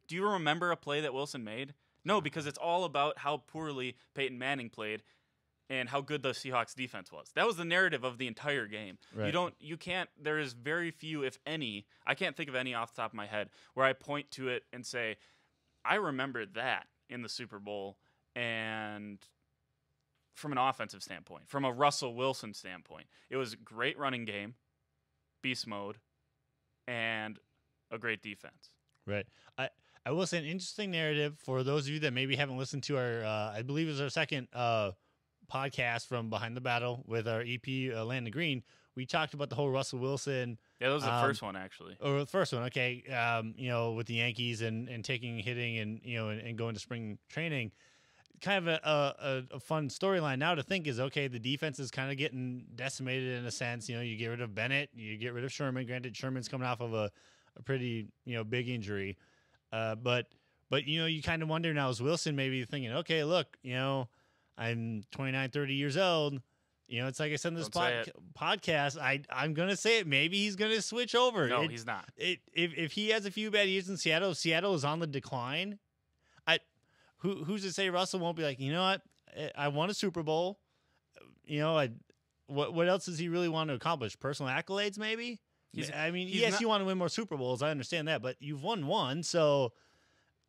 Do you remember a play that Wilson made? No, because it's all about how poorly Peyton Manning played and how good the Seahawks defense was. That was the narrative of the entire game. Right. You can't, there is very few, if any, I can't think of any off the top of my head where I point to it and say, I remember that in the Super Bowl, and from an offensive standpoint, from a Russell Wilson standpoint, it was a great running game, beast mode, and a great defense. Right. I will say an interesting narrative for those of you that maybe haven't listened to our, I believe it was our second podcast from Behind the Battle with our EP, Landon Green. We talked about the whole Russell Wilson. Yeah, that was the first one, actually. Or the first one, okay. With the Yankees and hitting and going to spring training. Kind of a fun storyline now to think is, okay, the defense is kind of getting decimated in a sense. You get rid of Bennett, you get rid of Sherman. Granted, Sherman's coming off of a pretty, big injury. But you kind of wonder now, is Wilson maybe thinking, okay, look, I'm 29, 30 years old. It's like I said in this podcast, I'm going to say it. Maybe he's going to switch over. No, he's not. If he has a few bad years in Seattle, Seattle is on the decline. Who's to say Russell won't be like, you know what? I won a Super Bowl. What else does he really want to accomplish? Personal accolades, maybe? Yes, you want to win more Super Bowls. I understand that, but you've won one, so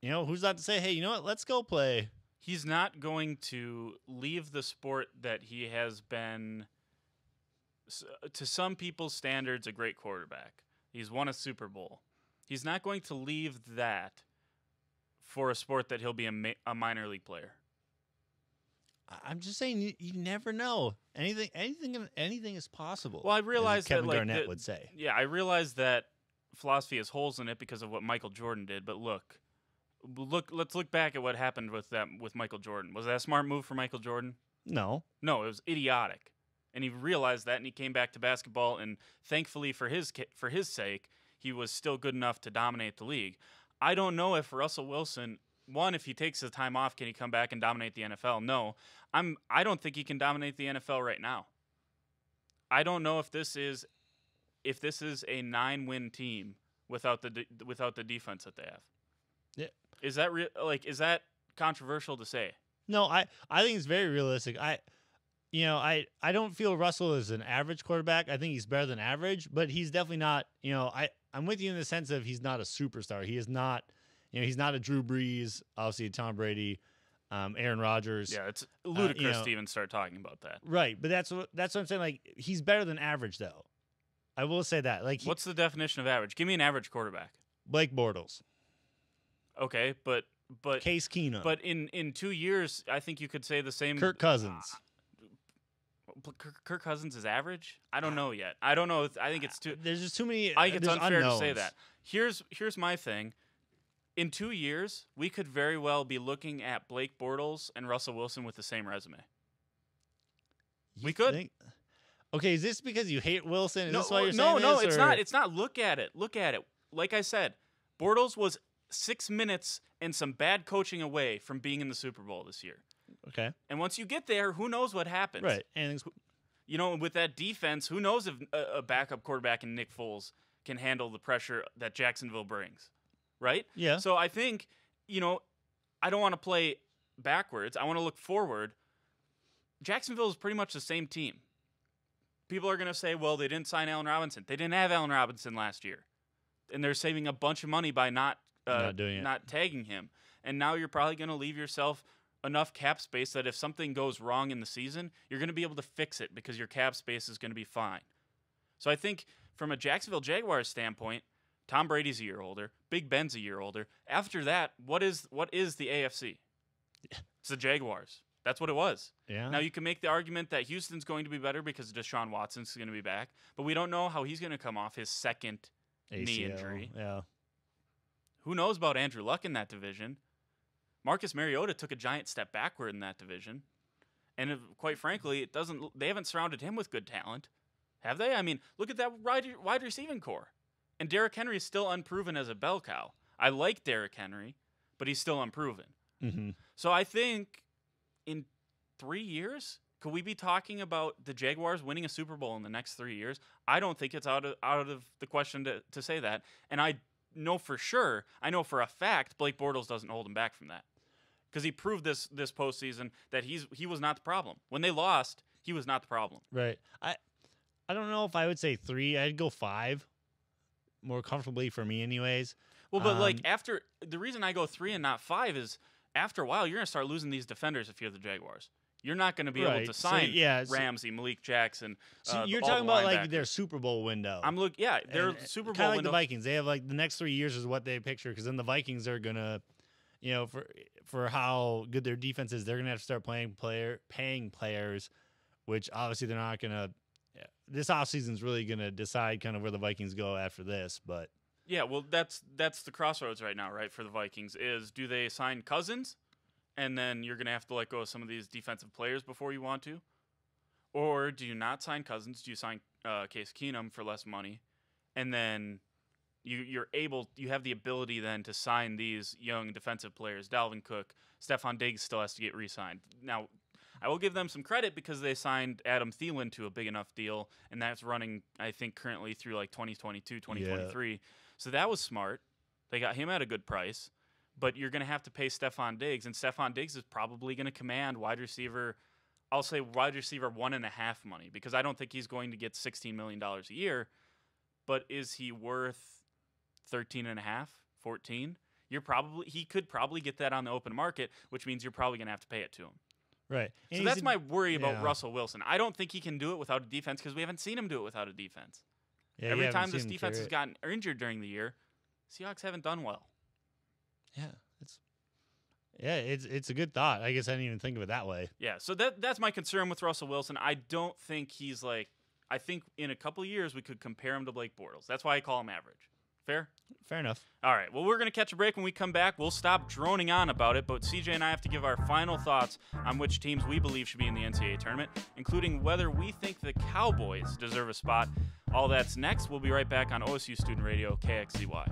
who's not to say, hey, you know what? Let's go play. He's not going to leave the sport that he has been, to some people's standards, a great quarterback. He's won a Super Bowl. He's not going to leave that for a sport that he'll be a minor league player. I'm just saying, you never know. Anything is possible. Well, I realize Kevin that Garnett would say. Yeah, I realize that philosophy has holes in it because of what Michael Jordan did. But let's look back at what happened with Michael Jordan. Was that a smart move for Michael Jordan? No, it was idiotic, and he realized that, and he came back to basketball. And thankfully for his sake, he was still good enough to dominate the league. I don't know if Russell Wilson, one, if he takes the time off, can he come back and dominate the NFL? No. I don't think he can dominate the NFL right now. I don't know if this is a 9-win team without the defense that they have. Yeah. Is that controversial to say? No, I think it's very realistic. I don't feel Russell is an average quarterback. I think he's better than average, but he's definitely not, I'm with you in the sense of he's not a superstar. He is not, he's not a Drew Brees, obviously a Tom Brady, Aaron Rodgers. Yeah, it's ludicrous to even start talking about that. Right, but that's what I'm saying. Like, he's better than average, though. I will say that. Like, what's the definition of average? Give me an average quarterback. Blake Bortles. Okay, but Case Keenum. But in 2 years, I think you could say the same. Kirk Cousins. Kirk Cousins is average? I don't know yet. I don't know. I think it's too. There's just too many. I think it's unfair unknowns. to say that. Here's my thing. In 2 years, we could very well be looking at Blake Bortles and Russell Wilson with the same resume. We could. Okay, is this because you hate Wilson? Is no, this why you're no, saying no, this? it's not. It's not. Look at it. Like I said, Bortles was 6 minutes and some bad coaching away from being in the Super Bowl this year. Okay. And once you get there, who knows what happens? Right. And with that defense, who knows if a backup quarterback in Nick Foles can handle the pressure that Jacksonville brings, right? Yeah. So I think, I don't want to play backwards. I want to look forward. Jacksonville is pretty much the same team. People are going to say, well, they didn't sign Allen Robinson. They didn't have Allen Robinson last year. And they're saving a bunch of money by not tagging him. And now you're probably going to leave yourself enough cap space that if something goes wrong in the season, you're going to be able to fix it because your cap space is going to be fine. So I think from a Jacksonville Jaguars standpoint, Tom Brady's a year older, Big Ben's a year older. After that, what is the AFC? It's the Jaguars. That's what it was. Yeah. Now you can make the argument that Houston's going to be better because Deshaun Watson's going to be back, but we don't know how he's going to come off his second knee injury. Yeah. Who knows about Andrew Luck in that division? Marcus Mariota took a giant step backward in that division. And quite frankly, they haven't surrounded him with good talent. Have they? I mean, look at that wide receiving core. And Derrick Henry is still unproven as a bell cow. I like Derrick Henry, but he's still unproven. Mm-hmm. So I think in 3 years, could we be talking about the Jaguars winning a Super Bowl in the next 3 years? I don't think it's out of the question to say that. And I know for sure. I know for a fact Blake Bortles doesn't hold him back from that because he proved this postseason that he was not the problem. When they lost, he was not the problem. Right. I don't know if I would say 3. I'd go 5, more comfortably for me, anyways. Well, but after the reason I go 3 and not 5 is after a while you're gonna start losing these defenders if you're the Jaguars. You're not going to be able to sign Ramsey, Malik Jackson. So you're talking about like their Super Bowl window. Their Super Bowl kind of like window. the Vikings. They have like the next 3 years is what they picture because then the Vikings are gonna, for how good their defense is, they're gonna have to start paying players, which obviously they're not gonna. This offseason is really gonna decide kind of where the Vikings go after this, but. Yeah, well, that's the crossroads right now, right? For the Vikings is do they sign Cousins? And then you're going to have to let go of some of these defensive players before you want to? Or do you not sign Cousins? Do you sign Case Keenum for less money? And then you have the ability then to sign these young defensive players. Dalvin Cook, Stephon Diggs still has to get re-signed. Now, I will give them some credit because they signed Adam Thielen to a big enough deal, and that's running, I think, currently through like 2022, 2023. Yeah. So that was smart. They got him at a good price. But you're going to have to pay Stephon Diggs, and Stephon Diggs is probably going to command wide receiver 1.5 money because I don't think he's going to get $16 million a year. But is he worth 13.5, 14? He could probably get that on the open market, which means you're probably going to have to pay it to him. Right. And so that's my worry about Russell Wilson. I don't think he can do it without a defense because we haven't seen him do it without a defense. Yeah, every time this defense has gotten injured during the year, Seahawks haven't done well. Yeah, it's a good thought. I guess I didn't even think of it that way. Yeah, so that's my concern with Russell Wilson. I don't think he's like. I think in a couple of years we could compare him to Blake Bortles. That's why I call him average. Fair? Fair enough. All right. Well, we're going to catch a break. When we come back, we'll stop droning on about it. But CJ and I have to give our final thoughts on which teams we believe should be in the NCAA tournament, including whether we think the Cowboys deserve a spot. All that's next. We'll be right back on OSU Student Radio, KXZY.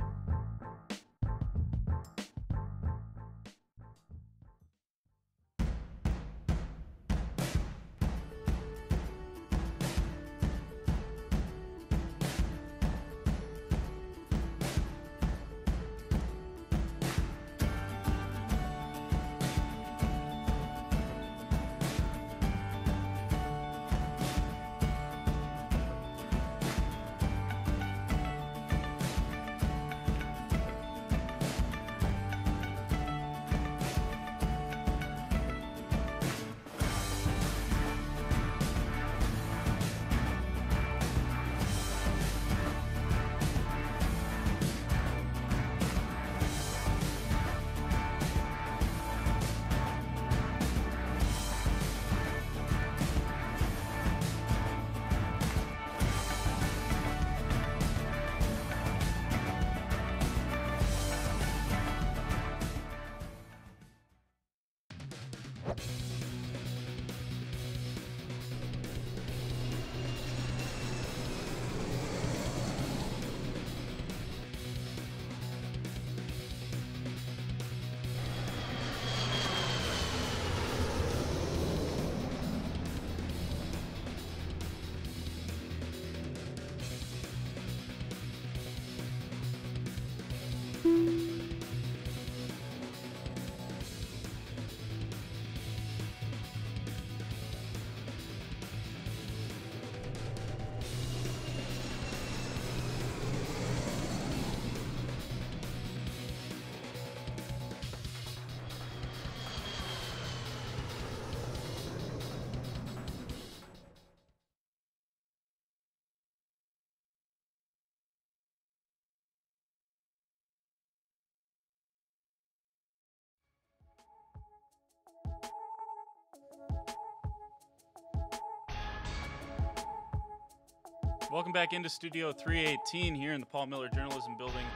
Welcome back into Studio 318 here in the Paul Miller Journalism Building.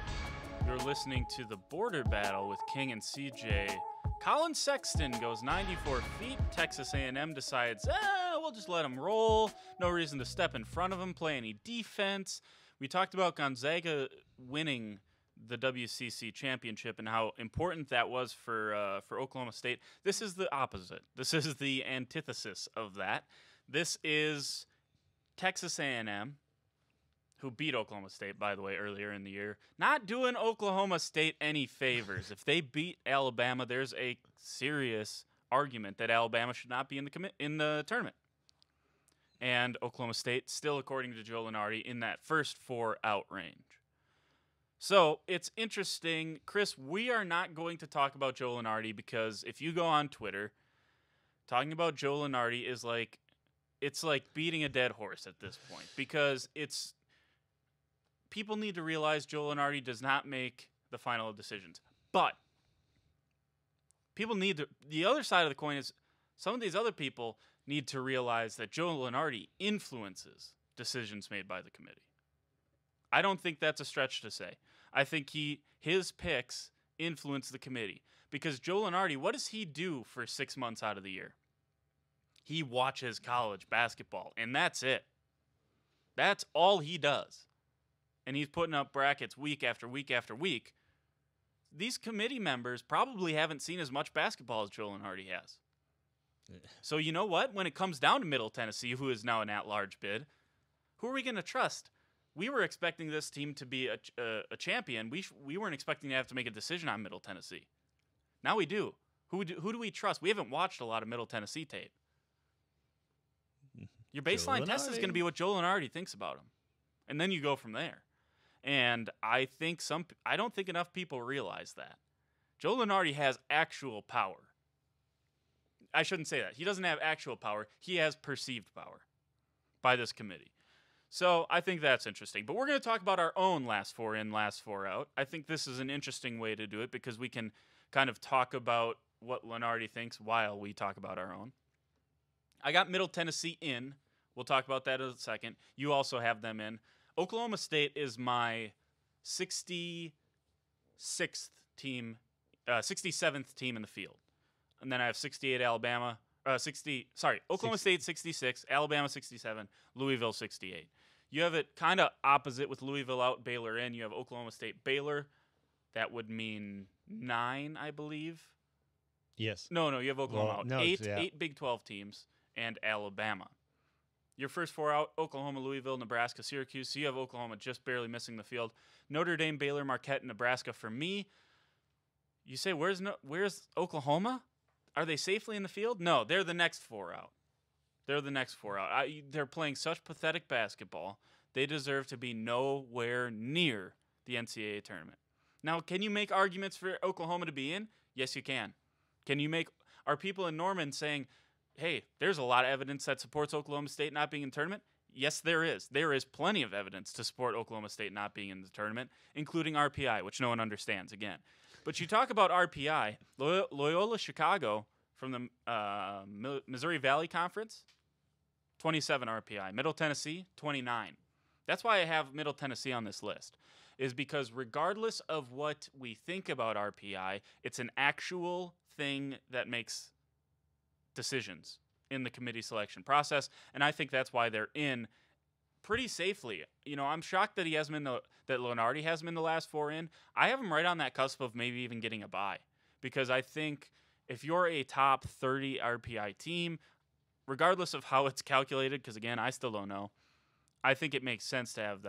You're listening to the Border Battle with King and CJ. Colin Sexton goes 94 feet. Texas A&M decides, we'll just let him roll. No reason to step in front of him, play any defense. We talked about Gonzaga winning the WCC championship and how important that was for Oklahoma State. This is the opposite. This is the antithesis of that. This is Texas A&M who beat Oklahoma State, by the way, earlier in the year, not doing Oklahoma State any favors. If they beat Alabama, there's a serious argument that Alabama should not be in the tournament. And Oklahoma State, still according to Joe Lunardi, in that first 4 out range. So it's interesting. Chris, we are not going to talk about Joe Lunardi because if you go on Twitter, talking about Joe Lunardi is like, it's like beating a dead horse at this point because people need to realize Joe Lunardi does not make the final decisions. But people need to, the other side of the coin is some of these other people need to realize that Joe Lunardi influences decisions made by the committee. I don't think that's a stretch to say. I think his picks influence the committee because Joe Lunardi, what does he do for 6 months out of the year? He watches college basketball, and that's it. That's all he does. And he's putting up brackets week after week after week. These committee members probably haven't seen as much basketball as Joe Lunardi has. So you know what? When it comes down to Middle Tennessee, who is now an at-large bid, who are we going to trust? We were expecting this team to be a champion. We weren't expecting to have to make a decision on Middle Tennessee. Now we do. Who do we trust? We haven't watched a lot of Middle Tennessee tape. Your baseline test is going to be what Joe Lunardi thinks about him. And then you go from there. And I don't think enough people realize that. Joe Lunardi has actual power. I shouldn't say that. He doesn't have actual power. He has perceived power by this committee. So I think that's interesting. But we're going to talk about our own last 4 in, last 4 out. I think this is an interesting way to do it because we can kind of talk about what Lunardi thinks while we talk about our own. I got Middle Tennessee in. We'll talk about that in a second. You also have them in. Oklahoma State is my 66th team, 67th team in the field. And then I have 68 Oklahoma State 66, Alabama 67, Louisville 68. You have it kind of opposite with Louisville out, Baylor in. You have Oklahoma State, Baylor. That would mean 9, I believe. Yes. No, you have Oklahoma out. No, 8 Big 12 teams and Alabama. Your first 4 out, Oklahoma, Louisville, Nebraska, Syracuse. So you have Oklahoma just barely missing the field. Notre Dame, Baylor, Marquette, Nebraska for me. You say, where's Oklahoma? Are they safely in the field? No, they're the next 4 out. They're playing such pathetic basketball. They deserve to be nowhere near the NCAA tournament. Now, can you make arguments for Oklahoma to be in? Yes, you can. Are people in Norman saying, hey, there's a lot of evidence that supports Oklahoma State not being in the tournament? Yes, there is. There is plenty of evidence to support Oklahoma State not being in the tournament, including RPI, which no one understands, again. But you talk about RPI, Loyola Chicago from the Missouri Valley Conference, 27 RPI. Middle Tennessee, 29. That's why I have Middle Tennessee on this list, is because regardless of what we think about RPI, it's an actual thing that makes decisions in the committee selection process, and I think that's why they're in pretty safely. You know, I'm shocked that he has them that Lunardi has them in the last 4 in. I have him right on that cusp of maybe even getting a bye, because I think if you're a top 30 RPI team, regardless of how it's calculated, because again, I still don't know, I think it makes sense to have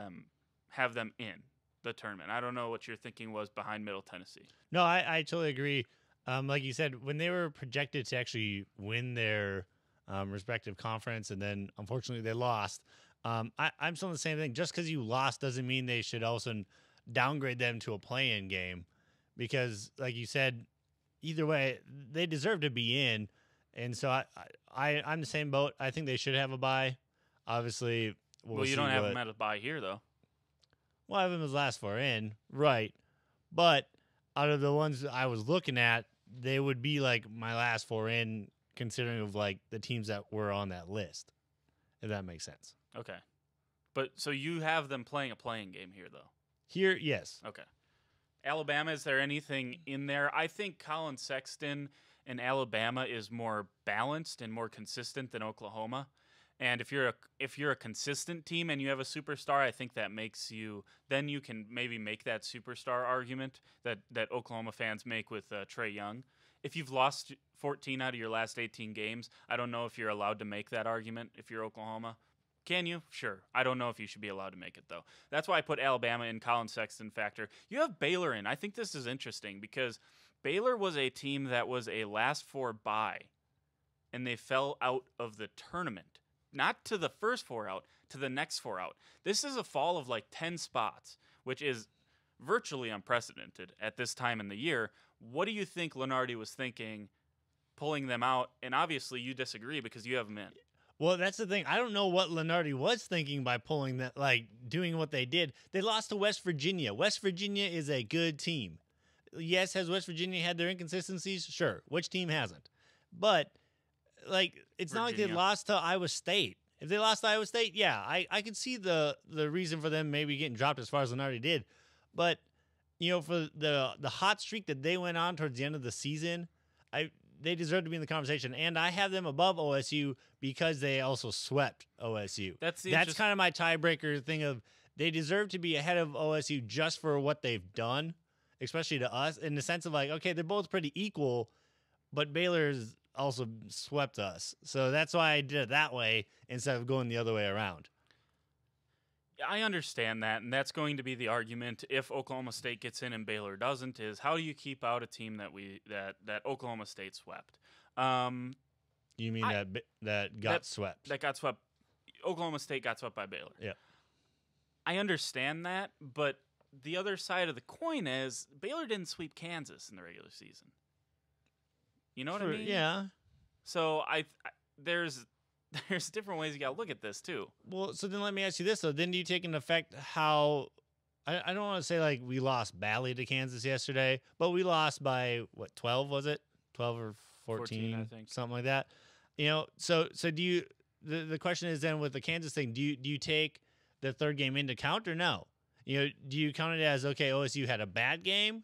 them in the tournament. I don't know what your thinking was behind Middle Tennessee. No, I totally agree. Like you said, when they were projected to actually win their respective conference, and then unfortunately they lost, I'm still the same thing. Just because you lost doesn't mean they should also downgrade them to a play-in game, because, like you said, either way, they deserve to be in. And so I'm the same boat. I think they should have a bye. Obviously, you don't have them at a bye here, though. Well, I have them as last 4 in, right? But out of the ones I was looking at, they would be like my last 4 in, considering of like the teams that were on that list, if that makes sense. Okay. But so you have them playing a playing game here, though? Here, yes. Okay. Alabama, is there anything in there? I think Colin Sexton in Alabama is more balanced and more consistent than Oklahoma. And if you're a consistent team and you have a superstar, I think that makes you, then you can maybe make that superstar argument that Oklahoma fans make with Trae Young. If you've lost 14 out of your last 18 games, I don't know if you're allowed to make that argument if you're Oklahoma. Can you? Sure. I don't know if you should be allowed to make it, though. That's why I put Alabama in Colin Sexton factor. You have Baylor in. I think this is interesting because Baylor was a team that was a last four bye, and they fell out of the tournament. Not to the first four out, to the next four out. This is a fall of like 10 spots, which is virtually unprecedented at this time in the year. What do you think Lunardi was thinking pulling them out? And obviously you disagree because you have them in. Well, that's the thing. I don't know what Lunardi was thinking by pulling that, like doing what they did. They lost to West Virginia. West Virginia is a good team. Yes, has West Virginia had their inconsistencies? Sure. Which team hasn't? But like, it's not like they lost to Iowa State. If they lost to Iowa State, yeah, I could see the reason for them maybe getting dropped as far as Lunardi did. But you know, for the hot streak that they went on towards the end of the season, they deserve to be in the conversation, and I have them above OSU because they also swept OSU. That's kind of my tiebreaker thing of they deserve to be ahead of OSU just for what they've done, especially to us, in the sense of like, okay, they're both pretty equal, but Baylor's also swept us. So that's why I did it that way instead of going the other way around. I understand that, and that's going to be the argument if Oklahoma State gets in and Baylor doesn't, is how do you keep out a team that Oklahoma State swept? You mean that got swept? That got swept. Oklahoma State got swept by Baylor. Yeah. I understand that, but the other side of the coin is Baylor didn't sweep Kansas in the regular season. You know what I mean? Yeah. So there's different ways you got to look at this, too. Well, so then let me ask you this, though. Then do you take into effect how I don't want to say like we lost badly to Kansas yesterday, but we lost by, 12 was it? 12 or 14 I think. something like that. You know, so do you the question is then with the Kansas thing, do you take the third game into account or no? You know, do you count it as, okay, OSU had a bad game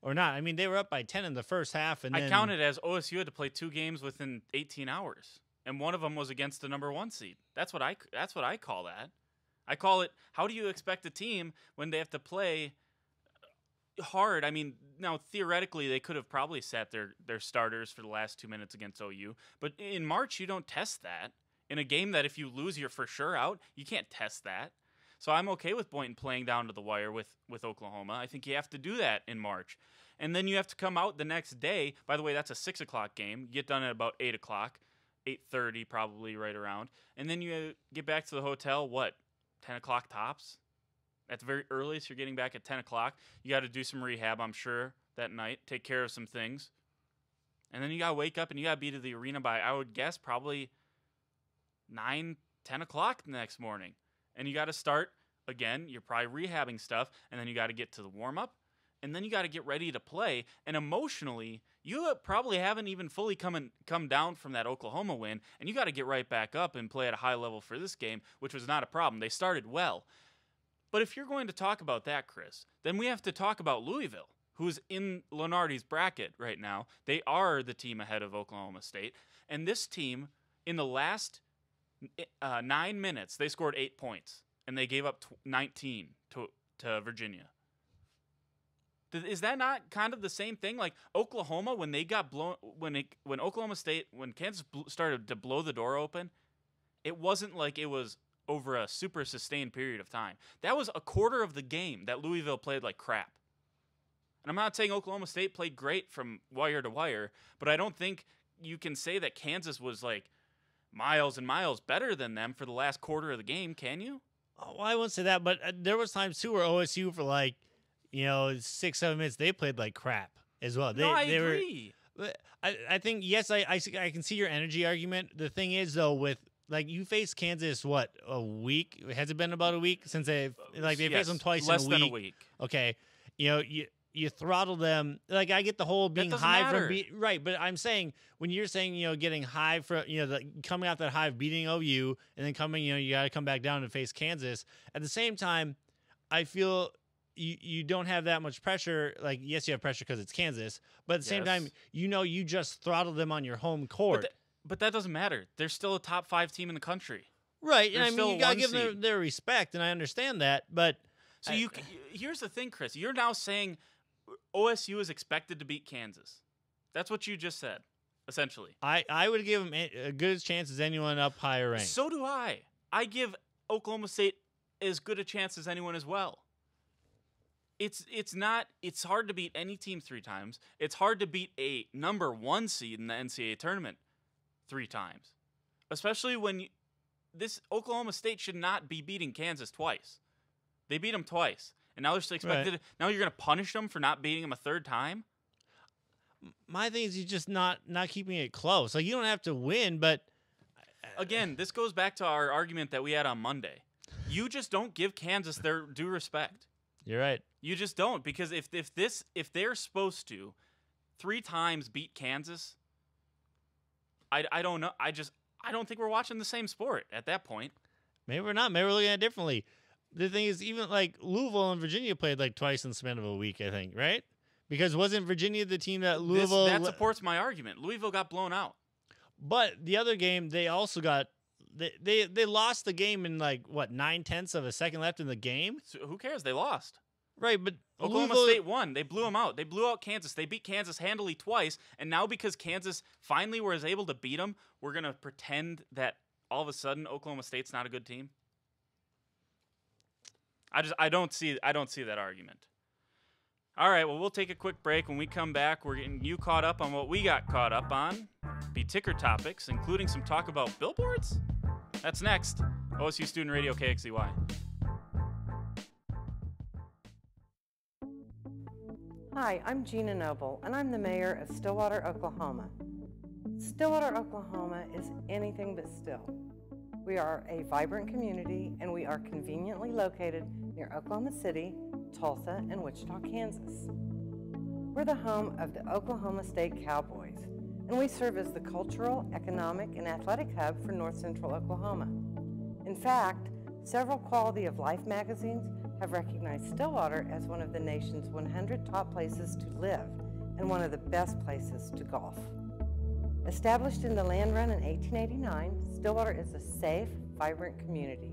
or not? I mean, they were up by 10 in the first half. And I count it as OSU had to play 2 games within 18 hours. And one of them was against the number 1 seed. That's what I call that. I call it, how do you expect a team when they have to play hard? I mean, now theoretically they could have probably sat their starters for the last 2 minutes against OU. But in March, you don't test that. In a game that if you lose, you're for sure out, you can't test that. So I'm okay with Boynton playing down to the wire with Oklahoma. I think you have to do that in March. And then you have to come out the next day. By the way, that's a 6 o'clock game. You get done at about 8 o'clock. 8:30 probably right around. And then you get back to the hotel, 10 o'clock tops? At the very earliest, you're getting back at 10 o'clock. You got to do some rehab, I'm sure, that night. Take care of some things. And then you got to wake up and you got to be to the arena by, I would guess, probably 9, 10 o'clock the next morning. And you got to start, again, you're probably rehabbing stuff, and then you got to get to the warm-up. And then you got to get ready to play. And emotionally, you probably haven't even fully come down from that Oklahoma win. And you got to get right back up and play at a high level for this game, which was not a problem. They started well. But if you're going to talk about that, Chris, then we have to talk about Louisville, who's in Lunardi's bracket right now. They are the team ahead of Oklahoma State. And this team, in the last 9 minutes, they scored 8 points. And they gave up 19 to Virginia. Is that not kind of the same thing? Like Oklahoma, when they got blown, when Kansas started to blow the door open, it wasn't like it was over a super sustained period of time. That was a quarter of the game that Louisville played like crap. And I'm not saying Oklahoma State played great from wire to wire, but I don't think you can say that Kansas was like miles and miles better than them for the last quarter of the game, can you? Oh, well, I wouldn't say that, but there was times too where OSU for 6-7 minutes they played like crap as well. I agree. I think yes, I can see your energy argument. The thing is though, with you faced Kansas a week? Has it been about a week since they faced them twice less in a week? Than a week. Okay, you throttle them. I get the whole being high from right, but I'm saying when you're saying getting high from coming out that high of beating OU and then coming you got to come back down and face Kansas at the same time. I feel. You don't have that much pressure. Yes, you have pressure because it's Kansas, but at the same time, you just throttle them on your home court. But that doesn't matter. They're still a top 5 team in the country. Right, and you got to give them their respect, and I understand that, but... So here's the thing, Chris. You're now saying OSU is expected to beat Kansas. That's what you just said, essentially. I would give them a good chance as anyone up higher ranked. So do I. I give Oklahoma State as good a chance as anyone as well. It's hard to beat any team 3 times. It's hard to beat a number 1 seed in the NCAA tournament 3 times. Especially when this Oklahoma State should not be beating Kansas twice. They beat them twice. And now they're still expected. Right. Now you're going to punish them for not beating them a 3rd time? My thing is you just not keeping it close. Like, you don't have to win, but Again, this goes back to our argument that we had on Monday. You just don't give Kansas their due respect. you're right. You just don't, because if they're supposed to 3 times beat Kansas, I don't know. I don't think we're watching the same sport at that point. Maybe we're not. Maybe we're looking at it differently. The thing is, even like Louisville and Virginia played like twice in the span of a week, I think, right? Because wasn't Virginia the team that Louisville... That supports my argument. Louisville got blown out. But the other game, they also got... They lost the game in like, what, 9/10 of a second left in the game? So who cares? They lost. Right, but Oklahoma Louisville, State won. They blew them out. They blew out Kansas. They beat Kansas handily twice. And now because Kansas finally was able to beat them, we're going to pretend that all of a sudden Oklahoma State's not a good team? I don't see that argument. All right, well, we'll take a quick break. When we come back, we're getting you caught up on what we got caught up on. Be ticker topics, including some talk about billboards. That's next. OSU Student Radio KXCY. Hi, I'm Gina Noble, and I'm the mayor of Stillwater, Oklahoma. Stillwater, Oklahoma is anything but still. We are a vibrant community, and we are conveniently located near Oklahoma City, Tulsa, and Wichita, Kansas. We're the home of the Oklahoma State Cowboys, and we serve as the cultural, economic, and athletic hub for North Central Oklahoma. In fact, several Quality of Life magazines have recognized Stillwater as one of the nation's 100 top places to live and one of the best places to golf. Established in the land run in 1889, Stillwater is a safe, vibrant community.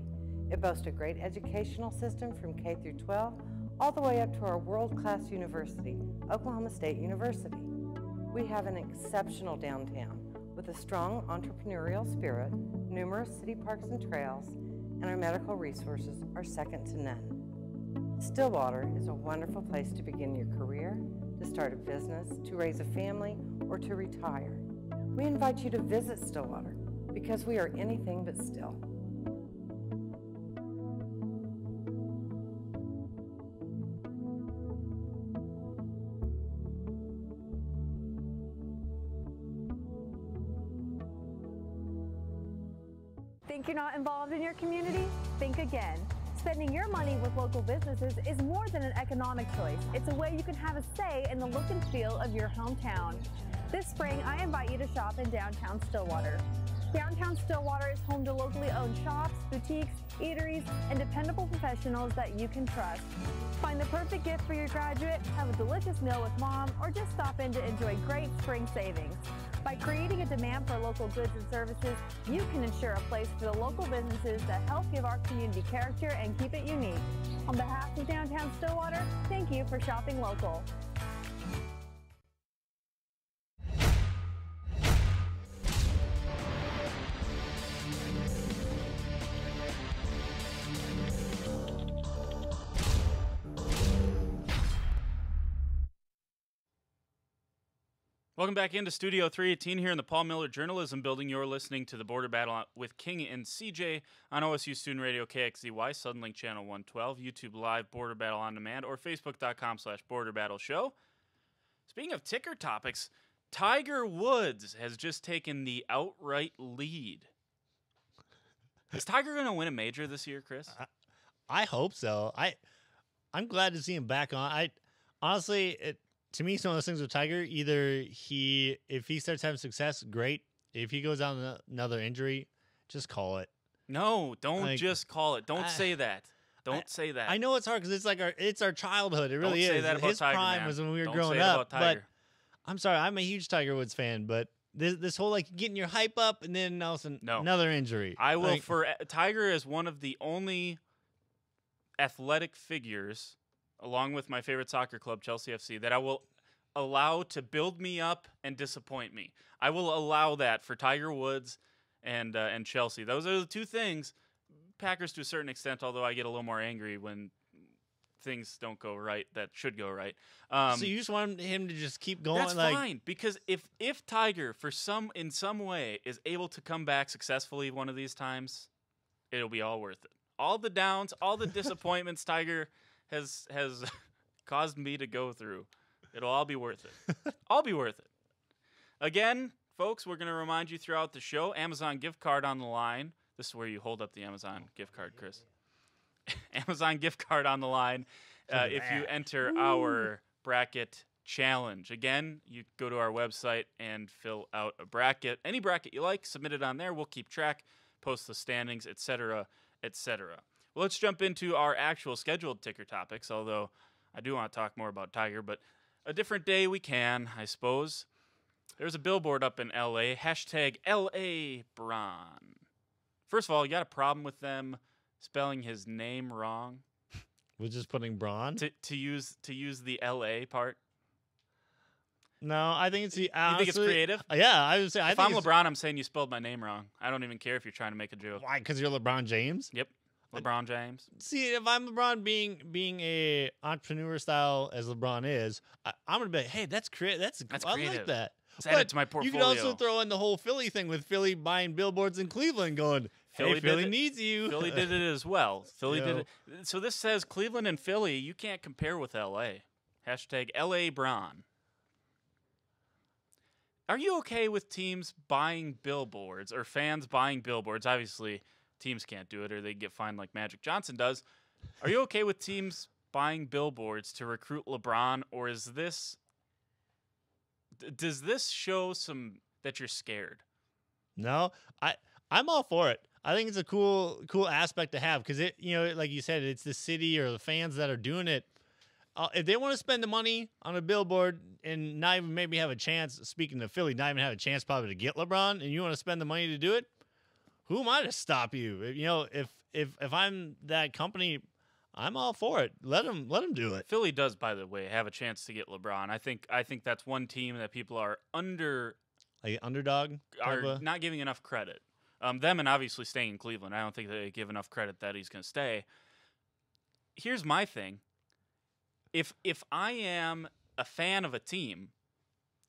It boasts a great educational system from K through 12, all the way up to our world-class university, Oklahoma State University. We have an exceptional downtown with a strong entrepreneurial spirit, numerous city parks and trails, and our medical resources are second to none. Stillwater is a wonderful place to begin your career, to start a business, to raise a family, or to retire. We invite you to visit Stillwater because we are anything but still. Think you're not involved in your community? Think again. Spending your money with local businesses is more than an economic choice. It's a way you can have a say in the look and feel of your hometown. This spring, I invite you to shop in downtown Stillwater. Downtown Stillwater is home to locally owned shops, boutiques, eateries, and dependable professionals that you can trust. Find the perfect gift for your graduate, have a delicious meal with mom, or just stop in to enjoy great spring savings. By creating a demand for local goods and services, you can ensure a place for the local businesses that help give our community character and keep it unique. On behalf of Downtown Stillwater, thank you for shopping local. Welcome back into Studio 318 here in the Paul Miller Journalism Building. You're listening to the Border Battle with King and CJ on OSU Student Radio KXZY, Suddenlink Channel 112, YouTube Live, Border Battle On Demand, or Facebook.com/Border Battle Show. Speaking of ticker topics, Tiger Woods has just taken the outright lead. Is Tiger going to win a major this year, Chris? I hope so. I'm glad to see him back on. Honestly, to me, it's one of those things with Tiger. Either if he starts having success, great. If he goes down with another injury, just call it. No, don't just call it. Don't say that. Don't say that. I know it's hard because it's our childhood. It really Don't say is. that about His Tiger, prime man. was when we were Don't growing say it up. about Tiger. But I'm sorry, I'm a huge Tiger Woods fan. But this whole like getting your hype up and then all of a sudden another injury. I will Tiger is one of the only athletic figures, along with my favorite soccer club, Chelsea FC, that I will allow to build me up and disappoint me. I will allow that for Tiger Woods and Chelsea. Those are the two things. Packers to a certain extent, although I get a little more angry when things don't go right that should go right. So you just want him to just keep going? That's fine, because if Tiger in some way is able to come back successfully one of these times, it'll be all worth it. All the downs, all the disappointments Tiger has caused me to go through, it'll all be worth it. All be worth it. Again, folks, we're going to remind you throughout the show, Amazon gift card on the line. This is where you hold up the Amazon gift card, Chris. Amazon gift card on the line if you enter our bracket challenge. Again, you go to our website and fill out a bracket. Any bracket you like, submit it on there. We'll keep track, post the standings, etc., etc. Well, let's jump into our actual scheduled ticker topics, although I do want to talk more about Tiger, but a different day we can, I suppose. There's a billboard up in L.A., hashtag LABron. First of all, you got a problem with them spelling his name wrong? We're just putting Braun? To use the LA part? No, I think it's the. You think it's creative? Yeah, I would say. If I'm LeBron, I'm saying you spelled my name wrong. I don't even care if you're trying to make a joke. Why? Because you're LeBron James? Yep, LeBron James. See, if I'm LeBron, being a entrepreneur style as LeBron is, I'm gonna be like, hey, that's creative. That's creative. I like that. Let's add it to my portfolio. You could also throw in the whole Philly thing with Philly buying billboards in Cleveland, going, hey, Philly needs you. Philly did it as well. Philly did it. So this says Cleveland and Philly, you can't compare with LA. Hashtag LABron. Are you okay with teams buying billboards or fans buying billboards? Obviously, teams can't do it or they get fined like Magic Johnson does. Are you okay with teams buying billboards to recruit LeBron, or is this... Does this show that you're scared? No, I'm all for it. I think it's a cool aspect to have because like you said, it's the city or the fans that are doing it. If they want to spend the money on a billboard and not even maybe have a chance, speaking of Philly, not even have a chance probably to get LeBron, and you want to spend the money to do it, who am I to stop you? If I'm that company, I'm all for it. Let them do it. Philly does, by the way, have a chance to get LeBron. I think that's one team that people are underdog are not giving enough credit. Them and obviously staying in Cleveland. I don't think they give enough credit that he's going to stay. Here's my thing. If I am a fan of a team,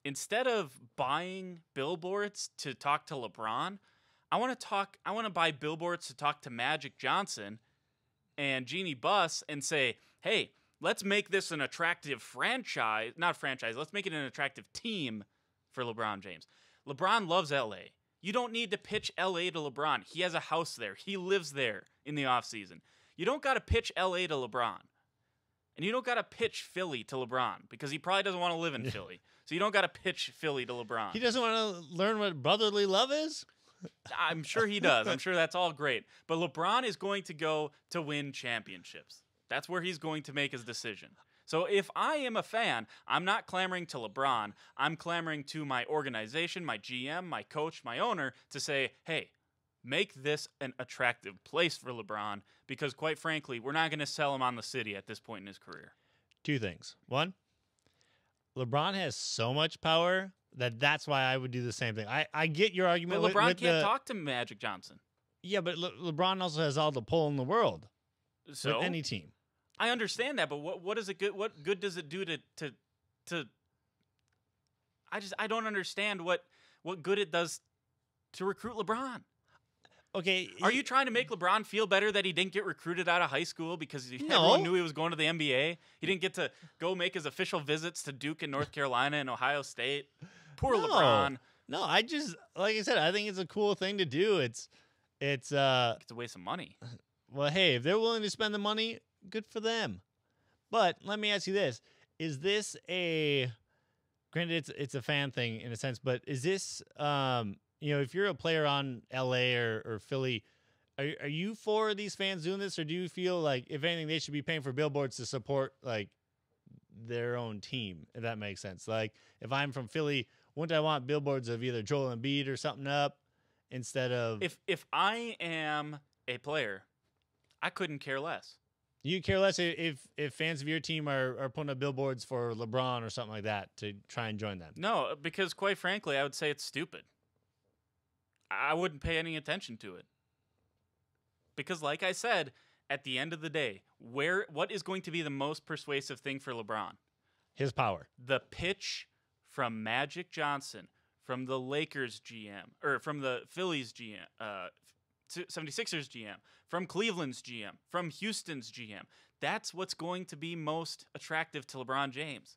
instead of buying billboards to talk to LeBron, I want to buy billboards to talk to Magic Johnson and Jeannie Buss and say, hey, let's make this an attractive franchise. Not franchise. Let's make it an attractive team for LeBron James. LeBron loves L.A. You don't need to pitch L.A. to LeBron. He has a house there. He lives there in the offseason. You don't got to pitch L.A. to LeBron. And you don't got to pitch Philly to LeBron because he probably doesn't want to live in Philly. So you don't got to pitch Philly to LeBron. He doesn't want to learn what brotherly love is? I'm sure he does. I'm sure that's all great. But LeBron is going to go to win championships. That's where he's going to make his decision. So if I am a fan, I'm not clamoring to LeBron. I'm clamoring to my organization, my GM, my coach, my owner to say, hey, make this an attractive place for LeBron because, quite frankly, we're not going to sell him on the city at this point in his career. Two things. One, LeBron has so much power that's why I would do the same thing. I get your argument. But LeBron can't talk to Magic Johnson. Yeah, but LeBron also has all the pull in the world. So with any team. I understand that, but what is it good? What good does it do to? I don't understand what good it does to recruit LeBron. Okay, are you trying to make LeBron feel better that he didn't get recruited out of high school because everyone knew he was going to the NBA? He didn't get to go make his official visits to Duke and North Carolina and Ohio State. Poor LeBron. No, I just like I said, I think it's a cool thing to do. It's a waste of money. Well, hey, if they're willing to spend the money, good for them. But let me ask you this: is this granted, it's a fan thing in a sense, but is this if you're a player on LA or Philly, are you for these fans doing this, or do you feel like if anything they should be paying for billboards to support like their own team? If that makes sense. Like if I'm from Philly, wouldn't I want billboards of either Joel Embiid or something up instead of if I am a player, I couldn't care less. You care less if fans of your team are putting up billboards for LeBron or something like that to try and join them? No, because quite frankly, I would say it's stupid. I wouldn't pay any attention to it. Because like I said, at the end of the day, what is going to be the most persuasive thing for LeBron? His power. The pitch from Magic Johnson, from the Lakers GM, or from the Phillies GM, 76ers GM, from Cleveland's GM, from Houston's GM. That's what's going to be most attractive to LeBron James,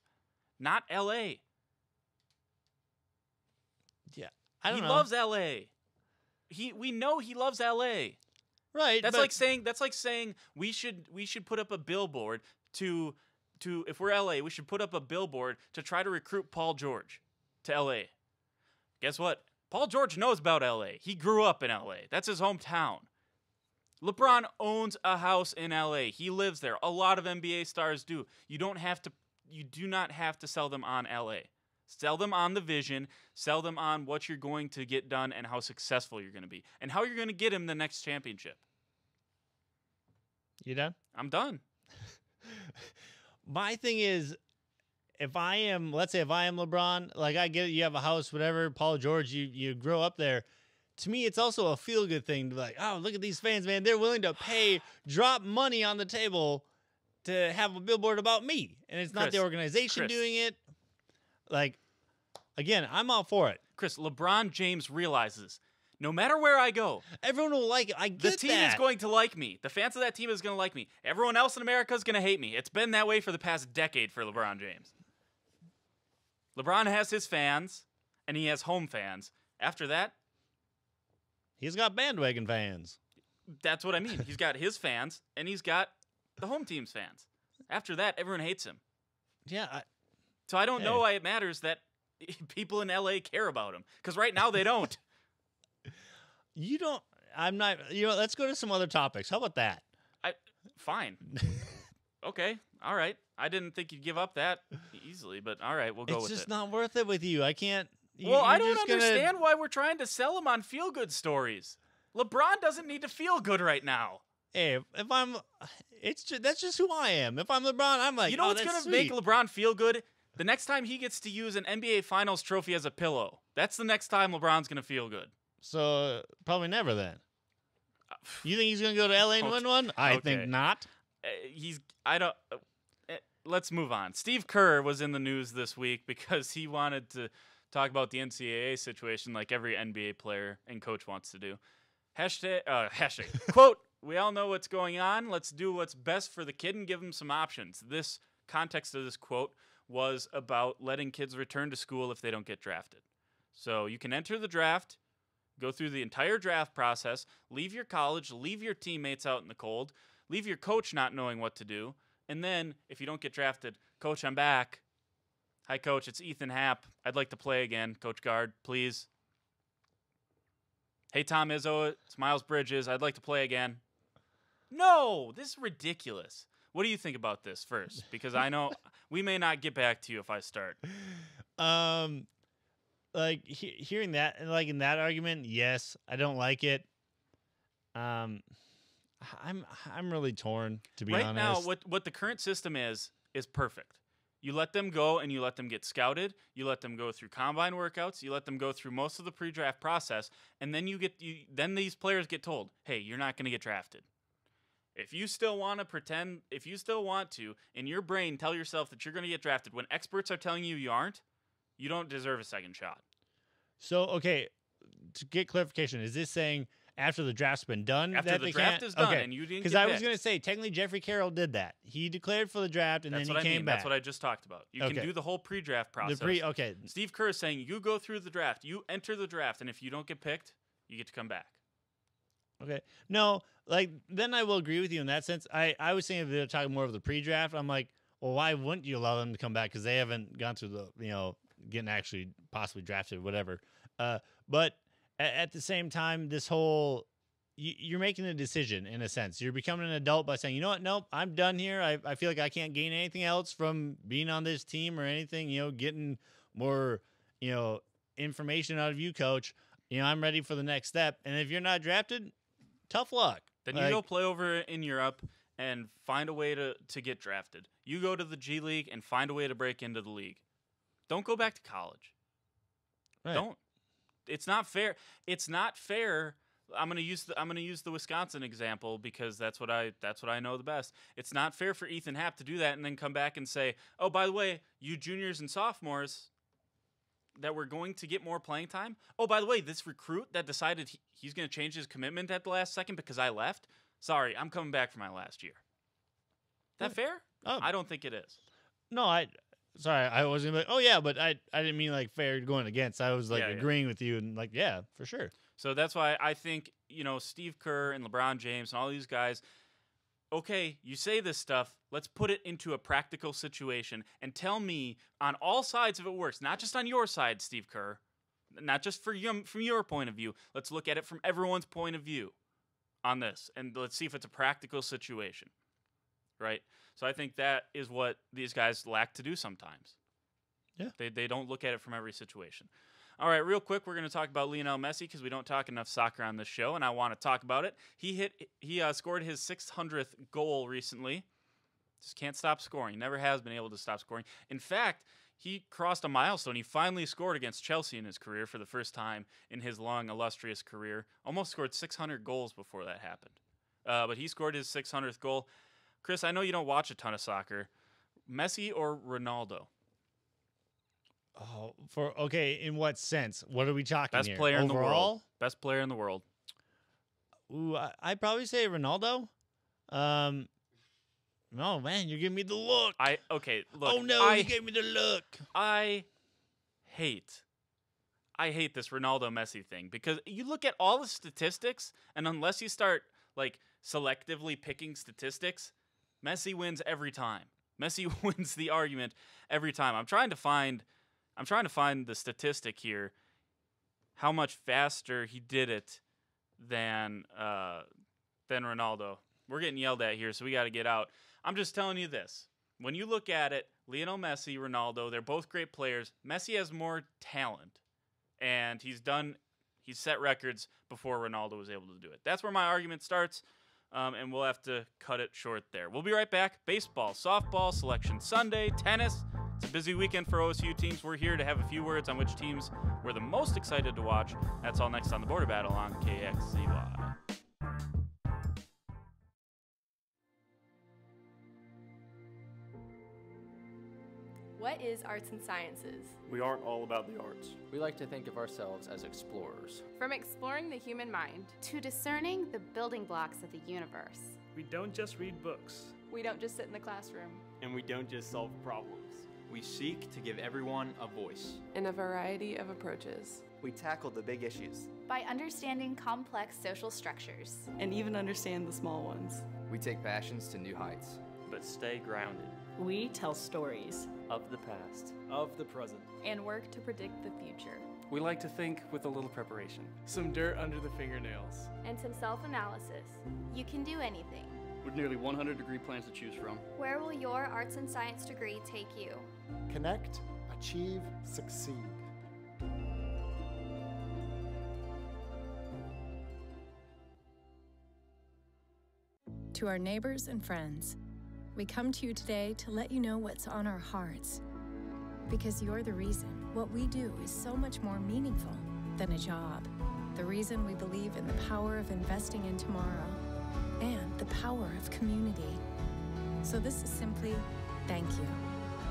not LA. Yeah. I don't He know. loves LA. We know he loves LA. Right. That's but like saying we should put up a billboard to if we're LA, we should put up a billboard to try to recruit Paul George to LA. Guess what? Paul George knows about LA. He grew up in LA. That's his hometown. LeBron owns a house in LA. He lives there. A lot of NBA stars do. You do not have to sell them on LA. Sell them on the vision, sell them on what you're going to get done and how successful you're going to be and how you're going to get him the next championship. You done? I'm done. My thing is, let's say if I am LeBron, like I get it, you have a house, whatever, Paul George, you grow up there. To me, it's also a feel-good thing to be like, oh, look at these fans, man. They're willing to drop money on the table to have a billboard about me. And it's not the organization doing it. Like, again, I'm all for it. Chris, LeBron James realizes no matter where I go, everyone will like it. I get the team is going to like me. The fans of that team is going to like me. Everyone else in America is going to hate me. It's been that way for the past decade for LeBron James. LeBron has his fans, and he has home fans. After that, he's got bandwagon fans. That's what I mean. He's got his fans, and he's got the home team's fans. After that, everyone hates him. Yeah. So I don't know why it matters that people in LA care about him. Because right now they don't. Let's go to some other topics. How about that? Fine. Okay. All right. I didn't think you'd give up that easily, but all right, we'll go with it. It's just not worth it with you. I can't. I don't understand why we're trying to sell him on feel-good stories. LeBron doesn't need to feel good right now. Hey, that's just who I am. If I'm LeBron, I'm like, you know what's going to make LeBron feel good? The next time he gets to use an NBA Finals trophy as a pillow. That's the next time LeBron's going to feel good. So probably never then. You think he's going to go to LA and win one? I think not. Let's move on. Steve Kerr was in the news this week because he wanted to talk about the NCAA situation like every NBA player and coach wants to do. Hashtag quote, we all know what's going on. Let's do what's best for the kid and give him some options. This context of this quote was about letting kids return to school if they don't get drafted. So you can enter the draft, go through the entire draft process, leave your college, leave your teammates out in the cold, leave your coach not knowing what to do, and then if you don't get drafted, Coach, I'm back. Hi, Coach, it's Ethan Happ. I'd like to play again. Coach Guard, please. Hey, Tom Izzo, it's Miles Bridges. I'd like to play again. No, this is ridiculous. What do you think about this first? Because I know we may not get back to you if I start. Like hearing that, and like in that argument, yes, I don't like it. I'm really torn, to be honest. Right now, what the current system is perfect. You let them go and you let them get scouted. You let them go through combine workouts. You let them go through most of the pre-draft process, and then then these players get told, "Hey, you're not going to get drafted." If you still want to, in your brain, tell yourself that you're going to get drafted when experts are telling you you aren't, you don't deserve a second shot. So, okay, to get clarification, is this saying after the draft's been done? After the draft is done and you didn't get picked. Because I was going to say, technically, Jeffrey Carroll did that. He declared for the draft, and then he came back. That's what I just talked about. You can do the whole pre-draft process. Okay. Steve Kerr is saying you go through the draft, you enter the draft, and if you don't get picked, you get to come back. Okay. No, then I will agree with you in that sense. I was saying if they're talking more of the pre-draft, I'm like, well, why wouldn't you allow them to come back? Because they haven't gone through the, getting actually possibly drafted, whatever. But at the same time, this whole, you're making a decision in a sense. You're becoming an adult by saying, you know what? Nope, I'm done here. I feel like I can't gain anything else from being on this team or anything, getting more, information out of you, coach. I'm ready for the next step. And if you're not drafted, tough luck. Then you go play over in Europe and find a way to get drafted. You go to the G League and find a way to break into the league. Don't go back to college. Right. Don't. It's not fair. It's not fair. I'm gonna use the Wisconsin example because that's what I know the best. It's not fair for Ethan Happ to do that and then come back and say, oh, by the way, you juniors and sophomores that we're going to get more playing time. Oh, by the way, this recruit that decided he's going to change his commitment at the last second because I left. Sorry, I'm coming back for my last year. That fair? I don't think it is. No, I was gonna be like, oh yeah, but I didn't mean like fair going against. I was like agreeing with you and like, yeah, for sure. So that's why I think, Steve Kerr and LeBron James and all these guys, okay, you say this stuff, let's put it into a practical situation and tell me on all sides if it works, not just on your side, Steve Kerr, not just from your point of view. Let's look at it from everyone's point of view on this, and let's see if it's a practical situation, right? So I think that is what these guys lack to do sometimes. Yeah. They don't look at it from every situation. All right, real quick, we're going to talk about Lionel Messi because we don't talk enough soccer on this show, and I want to talk about it. He scored his 600th goal recently. Just can't stop scoring. Never has been able to stop scoring. In fact, he crossed a milestone. He finally scored against Chelsea in his career for the first time in his long, illustrious career. Almost scored 600 goals before that happened. But he scored his 600th goal. Chris, I know you don't watch a ton of soccer. Messi or Ronaldo? Oh, in what sense? What are we talking Best here? player in the world. Overall? Best player in the world. Ooh, I'd probably say Ronaldo. No, man, you're giving me the look. Look. Oh no, you gave me the look. I hate this Ronaldo Messi thing because you look at all the statistics, and unless you start like selectively picking statistics, Messi wins every time. Messi wins the argument every time. I'm trying to find the statistic here, how much faster he did it than Ronaldo. We're getting yelled at here, so we got to get out. I'm just telling you this. When you look at it, Lionel Messi, Ronaldo, they're both great players. Messi has more talent, and he's set records before Ronaldo was able to do it. That's where my argument starts, and we'll have to cut it short there. We'll be right back. Baseball, softball, Selection Sunday, tennis. It's a busy weekend for OSU teams. We're here to have a few words on which teams we're the most excited to watch. That's all next on the Border Battle on KXZY. What is arts and sciences? We aren't all about the arts. We like to think of ourselves as explorers. From exploring the human mind to discerning the building blocks of the universe. We don't just read books. We don't just sit in the classroom. And we don't just solve problems. We seek to give everyone a voice. In a variety of approaches. We tackle the big issues. By understanding complex social structures. And even understand the small ones. We take passions to new heights. But stay grounded. We tell stories. Of the past. Of the present. And work to predict the future. We like to think with a little preparation. Some dirt under the fingernails. And some self-analysis. You can do anything. With nearly 100 degree plans to choose from. Where will your arts and science degree take you? Connect, achieve, succeed. To our neighbors and friends, we come to you today to let you know what's on our hearts. Because you're the reason what we do is so much more meaningful than a job. The reason we believe in the power of investing in tomorrow and the power of community. So this is simply thank you.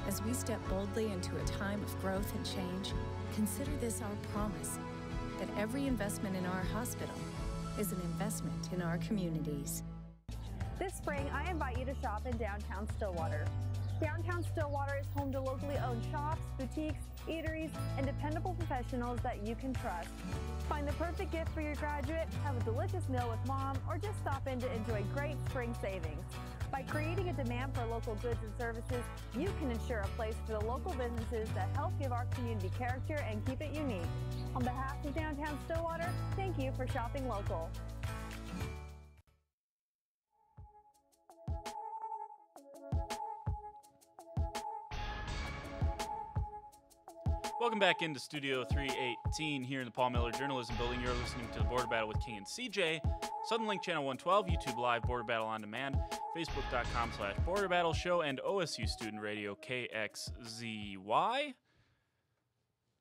As we step boldly into a time of growth and change, consider this our promise that every investment in our hospital is an investment in our communities. This spring, I invite you to shop in downtown Stillwater. Downtown Stillwater is home to locally owned shops, boutiques, eateries, and dependable professionals that you can trust. Find the perfect gift for your graduate, have a delicious meal with mom, or just stop in to enjoy great spring savings. By creating a demand for local goods and services, you can ensure a place for the local businesses that help give our community character and keep it unique. On behalf of Downtown Stillwater, thank you for shopping local. Welcome back into Studio 318 here in the Paul Miller Journalism Building. You're listening to the Border Battle with King and CJ. Southern Link Channel 112, YouTube Live, Border Battle On Demand, Facebook.com/Border Battle Show, and OSU Student Radio KXZY.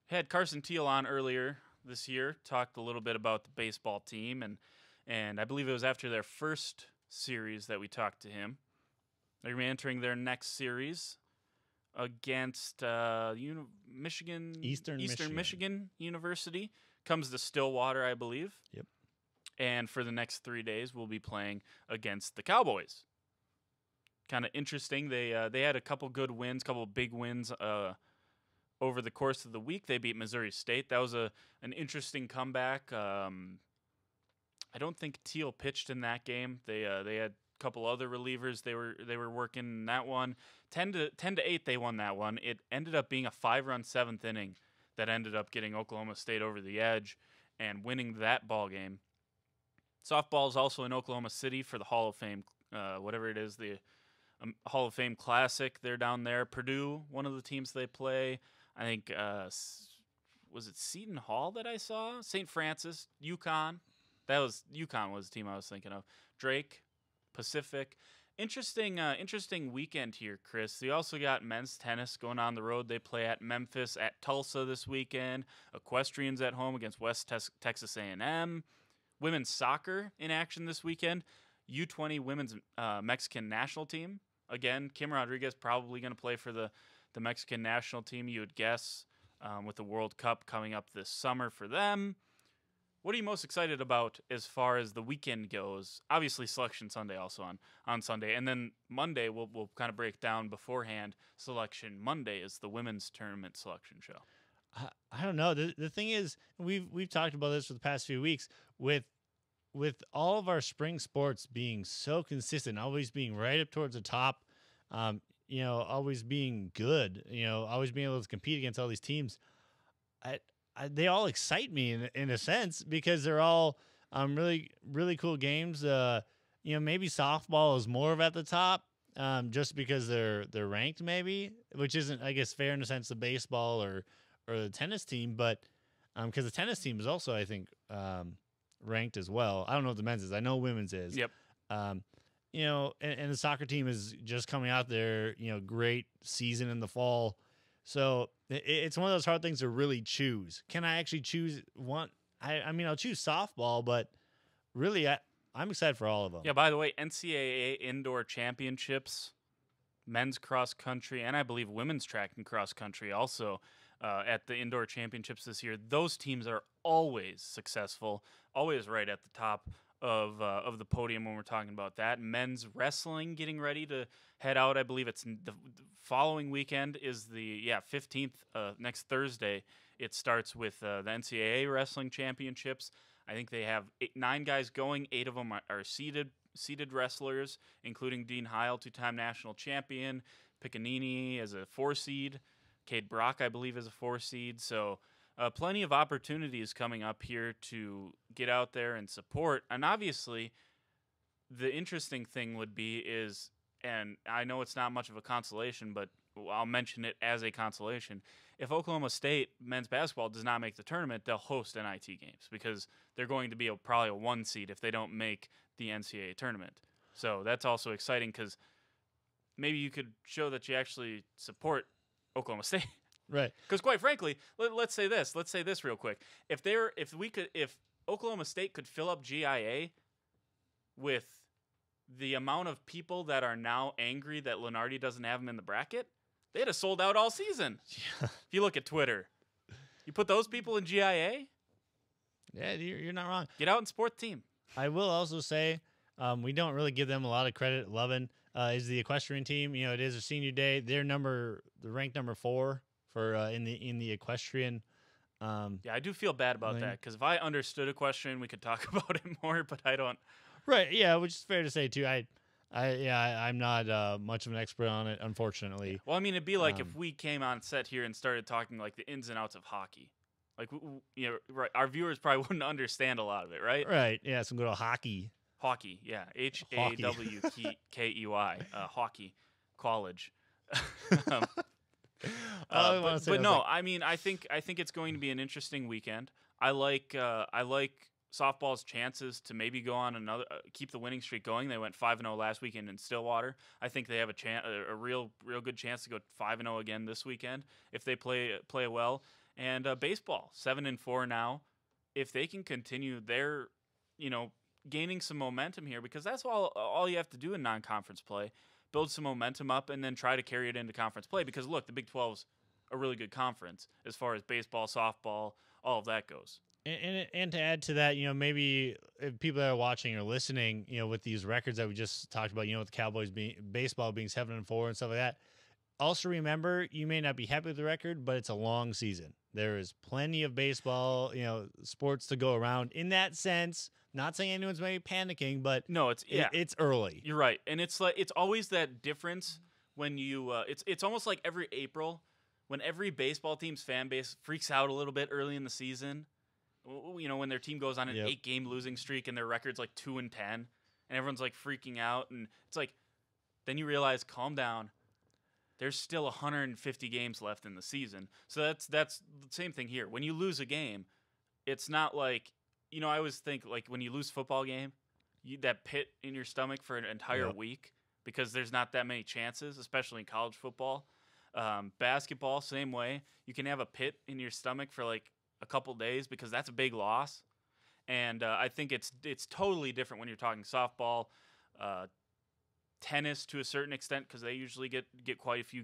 Had Carson Teal on earlier this year talked a little bit about the baseball team, and I believe it was after their first series that we talked to him. They're going to be entering their next series against Michigan Eastern Michigan University. Comes to Stillwater, I believe. Yep. And for the next 3 days, we'll be playing against the Cowboys. Kind of interesting. They had a couple good wins, couple big wins over the course of the week. They beat Missouri State. That was an interesting comeback. I don't think Teal pitched in that game. They had a couple other relievers they were working in that one. 10-8 they won that one. It ended up being a 5-run seventh inning that ended up getting Oklahoma State over the edge and winning that ball game. Softball is also in Oklahoma City for the Hall of Fame, whatever it is, the Hall of Fame Classic. They're down there. Purdue, one of the teams they play. I think, was it Seton Hall that I saw? St. Francis, UConn. UConn was the team I was thinking of. Drake, Pacific. Interesting weekend here, Chris. You also got men's tennis going on the road. They play at Memphis, at Tulsa this weekend. Equestrians at home against West Texas A&M. Women's soccer in action this weekend. U20 women's Mexican national team. Again, Kim Rodriguez probably going to play for the Mexican national team, you would guess, with the World Cup coming up this summer for them. What are you most excited about as far as the weekend goes? Obviously, Selection Sunday also on Sunday. And then Monday, we'll kind of break down beforehand. Selection Monday is the women's tournament selection show. I don't know. The thing is, we've talked about this for the past few weeks with all of our spring sports being so consistent, always being right up towards the top, always being good, always being able to compete against all these teams. They all excite me in a sense because they're all really, really cool games. Maybe softball is more of at the top just because they're ranked maybe, which isn't, I guess, fair in a sense to baseball or the tennis team, but because the tennis team is also, I think, ranked as well. I don't know what the men's is. I know women's is. Yep. And the soccer team is just coming out there, great season in the fall. So it's one of those hard things to really choose. Can I actually choose one? I'll choose softball, but really I'm excited for all of them. Yeah, by the way, NCAA indoor championships, men's cross country, and I believe women's track and cross country also at the indoor championships this year. Those teams are always successful, always right at the top of the podium when we're talking about that. Men's wrestling getting ready to head out. I believe it's the following weekend is the 15th, next Thursday. It starts with the NCAA wrestling championships. I think they have 9 guys going. 8 of them are seeded wrestlers, including Dean Heil, 2-time national champion, Piccanini as a 4 seed, Cade Brock, I believe, is a 4 seed. So plenty of opportunities coming up here to get out there and support. And obviously, the interesting thing would be is, and I know it's not much of a consolation, but I'll mention it as a consolation. If Oklahoma State men's basketball does not make the tournament, they'll host NIT games because they're going to be probably a 1 seed if they don't make the NCAA tournament. So that's also exciting because maybe you could show that you actually support Oklahoma State. Right. Because quite frankly, let's say this real quick. If Oklahoma State could fill up GIA with the amount of people that are now angry that Lunardi doesn't have them in the bracket, they'd have sold out all season. Yeah. If you look at Twitter, you put those people in GIA. Yeah, you're not wrong. Get out and support the team. I will also say we don't really give them a lot of credit. Lovin is the equestrian team. It is a senior day. They're ranked number 4 for in the equestrian. Yeah, I do feel bad about that because if I understood equestrian, we could talk about it more, but I don't. Right. Yeah, which is fair to say too. I'm not much of an expert on it, unfortunately. Yeah. Well, I mean, it'd be like if we came on set here and started talking like the ins and outs of hockey. Like, right, our viewers probably wouldn't understand a lot of it, right? Right. Yeah, some good old hockey. Hockey, yeah. HAWKEY, hockey, college. But no, I mean, I think it's going to be an interesting weekend. I like softball's chances to maybe go on another, keep the winning streak going. They went 5-0 last weekend in Stillwater. I think they have a real good chance to go 5-0 again this weekend if they play well. And baseball, 7-4 now. if they can continue their, gaining some momentum here, because that's all you have to do in non-conference play, build some momentum up and then try to carry it into conference play. Because look, the Big 12's a really good conference as far as baseball, softball, all of that goes. And to add to that, maybe if people that are watching or listening, with these records that we just talked about, with the Cowboys baseball being 7-4 and stuff like that. Also remember, you may not be happy with the record, but it's a long season. There is plenty of baseball, sports to go around. In that sense, not saying anyone's maybe panicking, but no, it's early. You're right, and it's always that difference when you. It's almost like every April when every baseball team's fan base freaks out a little bit early in the season. When their team goes on an 8-game losing streak and their record's like 2-10, and everyone's like freaking out, and it's like, then you realize, calm down. There's still 150 games left in the season. So that's the same thing here. When you lose a game, it's not like, I always think like when you lose a football game, that pit in your stomach for an entire week because there's not that many chances, especially in college football. Basketball, same way. You can have a pit in your stomach for like a couple days because that's a big loss. And I think it's totally different when you're talking softball, tennis to a certain extent because they usually get quite a few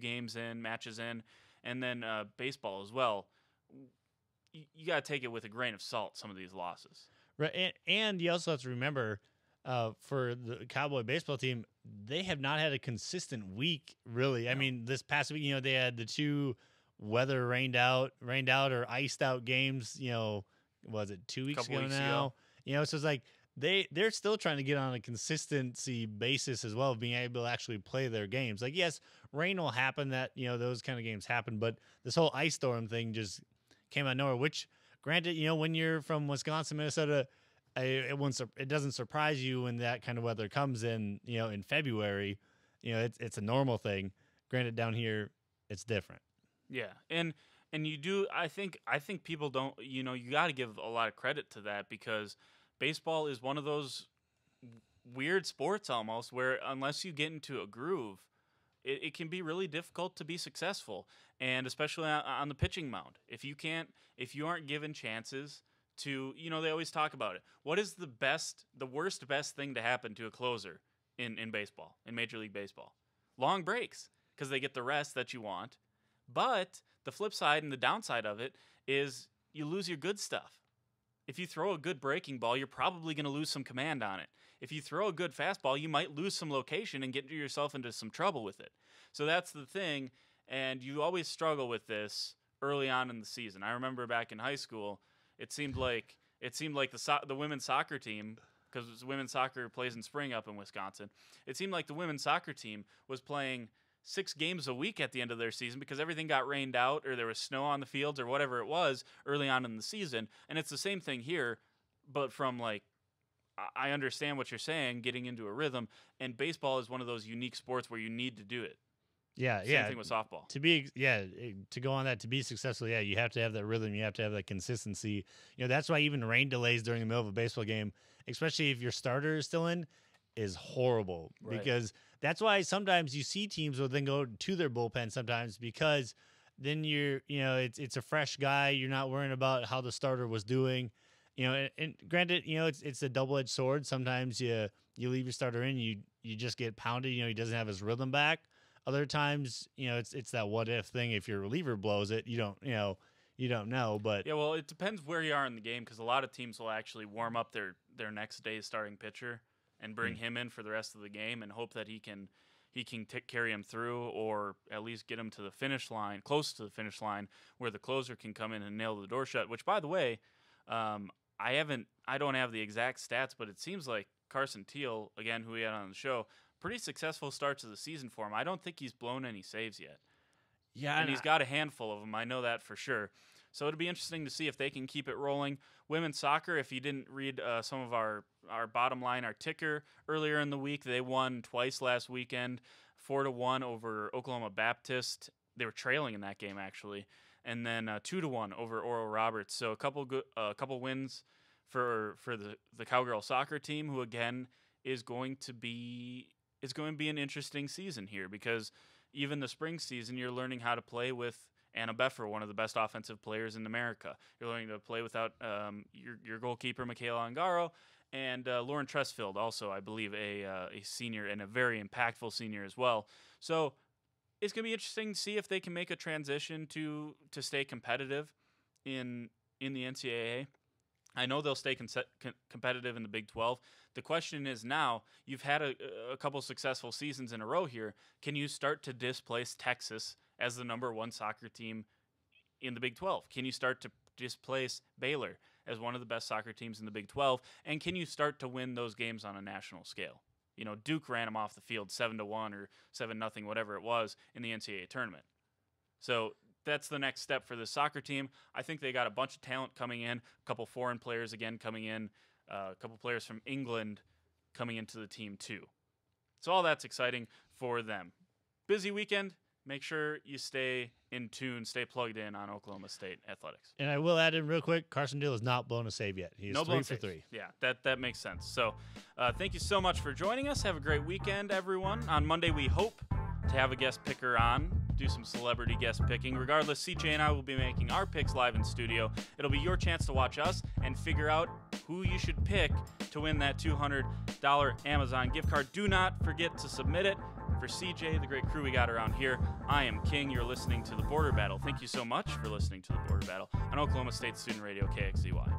matches in, and then baseball as well. You got to take it with a grain of salt, some of these losses. Right, and you also have to remember for the Cowboy baseball team, they have not had a consistent week, really. No. I mean, this past week, they had the 2 weather rained out or iced out games, was it 2 weeks ago now? So it's like, They're still trying to get on a consistency basis as well of being able to actually play their games. Like, yes, rain will happen, that, those kind of games happen, but this whole ice storm thing just came out of nowhere, which, granted, when you're from Wisconsin, Minnesota, it doesn't surprise you when that kind of weather comes in, in February. It's a normal thing. Granted, down here, it's different. Yeah, and you do, I think people don't, you got to give a lot of credit to that because baseball is one of those weird sports almost where unless you get into a groove, it can be really difficult to be successful, and especially on the pitching mound. If you aren't given chances to, they always talk about it. What is the worst thing to happen to a closer in baseball, in Major League Baseball? Long breaks, because they get the rest that you want. But the flip side and the downside of it is you lose your good stuff. If you throw a good breaking ball, you're probably going to lose some command on it. If you throw a good fastball, you might lose some location and get yourself into some trouble with it. So that's the thing, and you always struggle with this early on in the season. I remember back in high school, it seemed like the women's soccer team, because women's soccer plays in spring up in Wisconsin, it seemed like the women's soccer team was playing 6 games a week at the end of their season because everything got rained out or there was snow on the fields or whatever it was early on in the season. And it's the same thing here, but from I understand what you're saying, getting into a rhythm, and baseball is one of those unique sports where you need to do it. Same thing with softball. To go on that, to be successful, you have to have that rhythm. You have to have that consistency. That's why even rain delays during the middle of a baseball game, especially if your starter is still in, is horrible. Right. Because that's why sometimes you see teams will then go to their bullpen sometimes because then it's a fresh guy. You're not worrying about how the starter was doing. And granted, it's a double-edged sword. Sometimes you leave your starter in, you just get pounded. He doesn't have his rhythm back. Other times, it's that what if thing. If your reliever blows it, you don't know. But yeah, well, it depends where you are in the game because a lot of teams will actually warm up their next day's starting pitcher and bring him in for the rest of the game and hope that he can carry him through or at least get him to the finish line, close to the finish line, where the closer can come in and nail the door shut. Which, by the way, I don't have the exact stats, but it seems like Carson Teal, again, who we had on the show, pretty successful starts of the season for him. I don't think he's blown any saves yet. Yeah, and he's got a handful of them. I know that for sure. So it'll be interesting to see if they can keep it rolling. Women's soccer, if you didn't read some of our bottom line, our ticker earlier in the week, they won twice last weekend, 4-1 over Oklahoma Baptist. They were trailing in that game, actually. And then 2-1 over Oral Roberts. So a couple wins for the Cowgirl soccer team, who, again, is going to be an interesting season here because even the spring season, you're learning how to play with Anna Beffer, one of the best offensive players in America. You're learning to play without your goalkeeper, Michaela Angaro, and Lauren Tressfield, also, I believe, a senior and a very impactful senior as well. So it's going to be interesting to see if they can make a transition to stay competitive in the NCAA. I know they'll stay competitive in the Big 12. The question is now, you've had a couple successful seasons in a row here. Can you start to displace Texas as the #1 soccer team in the Big 12? Can you start to displace Baylor as one of the best soccer teams in the Big 12? And can you start to win those games on a national scale? You know, Duke ran them off the field 7-1 or 7-0, whatever it was, in the NCAA tournament. So that's the next step for the soccer team. I think they got a bunch of talent coming in, a couple foreign players again coming in, a couple players from England coming into the team too. So all that's exciting for them. Busy weekend. Make sure you stay in tune, stay plugged in on Oklahoma State athletics. And I will add in real quick, Carson Deal has not blown a save yet. He's 3 for 3. Yeah, that makes sense. So thank you so much for joining us. Have a great weekend, everyone. On Monday, we hope to have a guest picker on, do some celebrity guest picking. Regardless, CJ and I will be making our picks live in studio. It'll be your chance to watch us and figure out who you should pick to win that $200 Amazon gift card. Do not forget to submit it. For CJ, the great crew we got around here, I am King. You're listening to The Border Battle. Thank you so much for listening to The Border Battle on Oklahoma State Student Radio, KXZY.